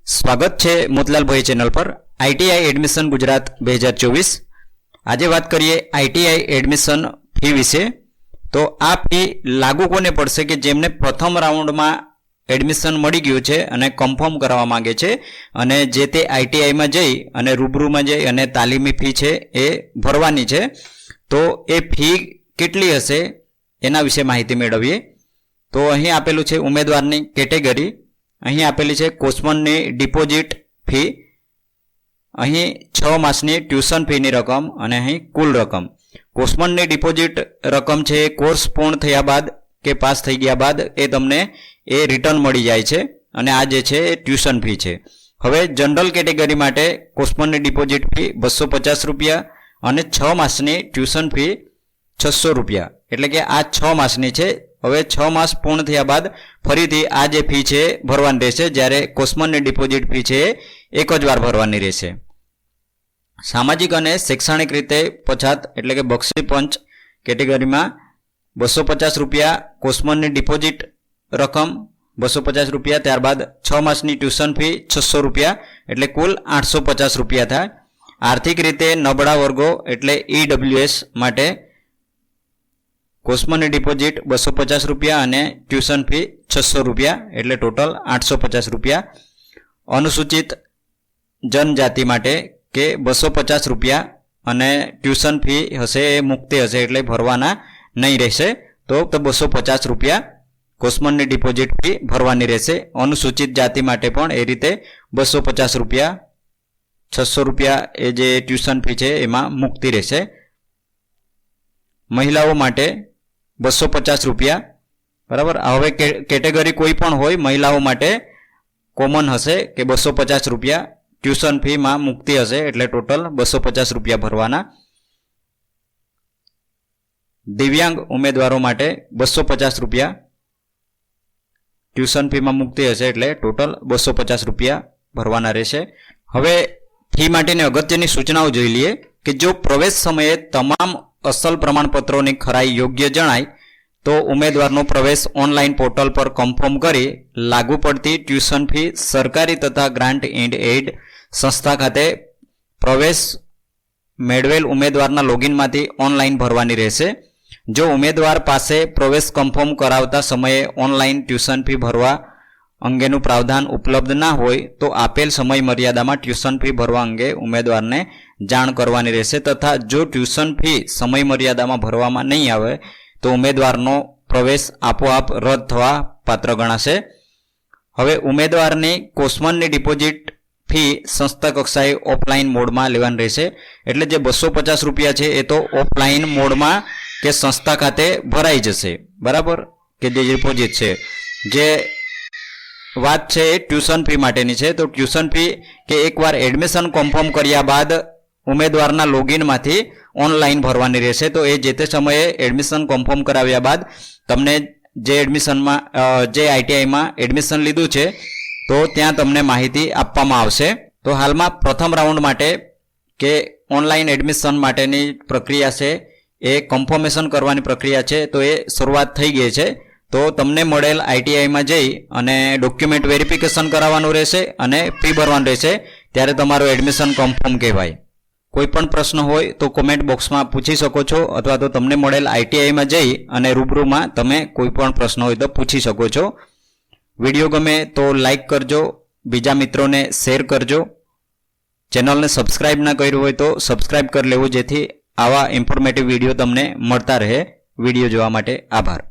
સ્વાગત છે મોતીલાલભાઈ ચેનલ પર આઈટીઆઈ એડમિશન ગુજરાત 2024। આજે વાત કરીએ આઈટીઆઈ એડમિશન ફી વિશે। તો આ ફી લાગુ કોને પડશે કે જેમને પ્રથમ રાઉન્ડમાં એડમિશન મળી ગયું છે અને કન્ફર્મ કરવા માંગે છે અને જે તે આઈટીઆઈમાં જઈ અને રૂબરૂમાં જઈ અને તાલીમી ફી છે એ ભરવાની છે। તો એ ફી કેટલી હશે એના વિશે માહિતી મેળવીએ। તો અહીં આપેલું છે ઉમેદવારની કેટેગરી, અહીં આપેલી છે કોર્સમનની ડિપોઝિટ ફી, અહીં 6 માસની ટ્યુશન ફીની રકમ અને અહીં કુલ રકમ। કોર્સમનની ડિપોઝિટ રકમ છે કોર્સ પૂર્ણ થયા બાદ કે પાસ થઈ ગયા બાદ એ તમને એ રિટર્ન મળી જાય છે અને આ જે છે એ ટ્યુશન ફી છે। હવે જનરલ કેટેગરી માટે કોર્સમનની ડિપોઝિટ ફી 250 રૂપિયા અને 6 માસની ટ્યુશન ફી 600 રૂપિયા, એટલે કે આ 6 માસની છે। હવે 6 માસ પૂર્ણ થયા બાદ ફરીથી આ જે ફી છે ભરવાની રહેશે, જ્યારે કોર્સમનની ડિપોઝિટ ફી છે એક જ વાર ભરવાની રહેશે। સામાજિક અને શૈક્ષણિક રીતે પછાત એટલે કે બક્ષી પંચ કેટેગરીમાં 250 રૂપિયા કોર્સમનની ડિપોઝિટ રકમ 250 રૂપિયા, ત્યારબાદ 6 માસની ટ્યુશન ફી 600 રૂપિયા, એટલે કુલ 850 રૂપિયા થાય। આર્થિક રીતે નબળા વર્ગો એટલે ઈડબ્લ્યુએસ માટે કોર્સમનની ડિપોઝિટ 250 રૂપિયા અને ટ્યુશન ફી 600 રૂપિયા, એટલે ટોટલ 850 રૂપિયા। અનુસૂચિત જનજાતિ માટે કે 250 રૂપિયા અને ટ્યુશન ફી હશે એ મુક્તિ હશે એટલે ભરવાના નહીં રહેશે। તો 250 રૂપિયા કોર્સમનની ડિપોઝિટ ફી ભરવાની રહેશે। અનુસૂચિત જાતિ માટે પણ એ રીતે 250 રૂપિયા, 600 રૂપિયા એ જે ટ્યુશન ફી છે એમાં મુક્તિ રહેશે। મહિલાઓ માટે 250 રૂપિયા, બરાબર। હવે કેટેગરી કોઈ પણ હોય, મહિલાઓ માટે કોમન હશે કે 250 રૂપિયા ટ્યુશન ફીમાં મુક્તિ હશે એટલે ટોટલ 250 રૂપિયા ભરવાના। દિવ્યાંગ ઉમેદવારો માટે 250 રૂપિયા ટ્યુશન ફીમાં મુક્તિ હશે એટલે ટોટલ 250 રૂપિયા ભરવાના રહેશે। હવે ફી માટેની અગત્યની સૂચનાઓ જોઈ લઈએ કે જો પ્રવેશ સમયે તમામ અસલ પ્રમાણપત્રોની ખરાઈ યોગ્ય જણાય તો ઉમેદવારનો પ્રવેશ ઓનલાઈન પોર્ટલ પર કન્ફર્મ કરી લાગુ પડતી ટ્યુશન ફી સરકારી તથા ગ્રાન્ટ એન્ડ એડ સંસ્થા ખાતે પ્રવેશ મેળવેલ ઉમેદવારના લોગિનમાંથી ઓનલાઈન ભરવાની રહેશે। જો ઉમેદવાર પાસે પ્રવેશ કન્ફર્મ કરાવતા સમયે ઓનલાઈન ટ્યુશન ફી ભરવા અંગેનું પ્રાવધાન ઉપલબ્ધ ના હોય તો આપેલ સમય મર્યાદામાં ટ્યુશન ફી ભરવા અંગે ઉમેદવારને જાણ કરવાની રહેશે, તથા જો ટ્યુશન ફી સમય મર્યાદામાં ભરવામાં નહીં આવે તો ઉમેદવારનો પ્રવેશ આપોઆપ રદ થવા પાત્ર ગણાશે। હવે ઉમેદવારની કોર્સમનની ડિપોઝિટ ફી સંસ્થા કક્ષાએ ઓફલાઈન મોડમાં લેવાની રહેશે, એટલે જે 250 રૂપિયા છે એ તો ઓફલાઈન મોડમાં કે સંસ્થા ખાતે ભરાઈ જશે, બરાબર, કે જે ડિપોઝિટ છે। જે વાત છે એ ટ્યુશન ફી માટેની છે, તો ટ્યુશન ફી કે એકવાર એડમિશન કન્ફર્મ કર્યા બાદ ઉમેદવારના લોગિનમાંથી ઓનલાઈન ભરવાની રહેશે। તો એ જે તે સમયે એડમિશન કન્ફર્મ કરાવ્યા બાદ તમને જે એડમિશનમાં જે આઈટીઆઈમાં એડમિશન લીધું છે તો ત્યાં તમને માહિતી આપવામાં આવશે। તો હાલમાં પ્રથમ રાઉન્ડ માટે કે ઓનલાઈન એડમિશન માટેની પ્રક્રિયા છે એ કન્ફર્મેશન કરવાની પ્રક્રિયા છે, તો એ શરૂઆત થઈ ગઈ છે। તો તમને મળેલ આઈટીઆઈમાં જઈ અને ડોક્યુમેન્ટ વેરિફિકેશન કરાવવાનું રહેશે અને ફી ભરવાનું રહેશે, ત્યારે તમારું એડમિશન કન્ફર્મ કહેવાય। કોઈ પણ પ્રશ્ન હોય તો કોમેન્ટ બોક્સમાં પૂછી શકો છો, અથવા તો તમને મળેલ આઈટીઆઈમાં જઈ અને રૂબરૂમાં તમે કોઈ પણ પ્રશ્ન હોય તો પૂછી શકો છો। વિડીયો ગમે તો લાઈક કરજો, બીજા મિત્રોને શેર કરજો, ચેનલને સબસ્ક્રાઈબ ના કર્યું હોય તો સબસ્ક્રાઈબ કરી લેવું જેથી આવા ઇન્ફોર્મેટિવ વિડીયો તમને મળતા રહે। વિડીયો જોવા માટે આભાર।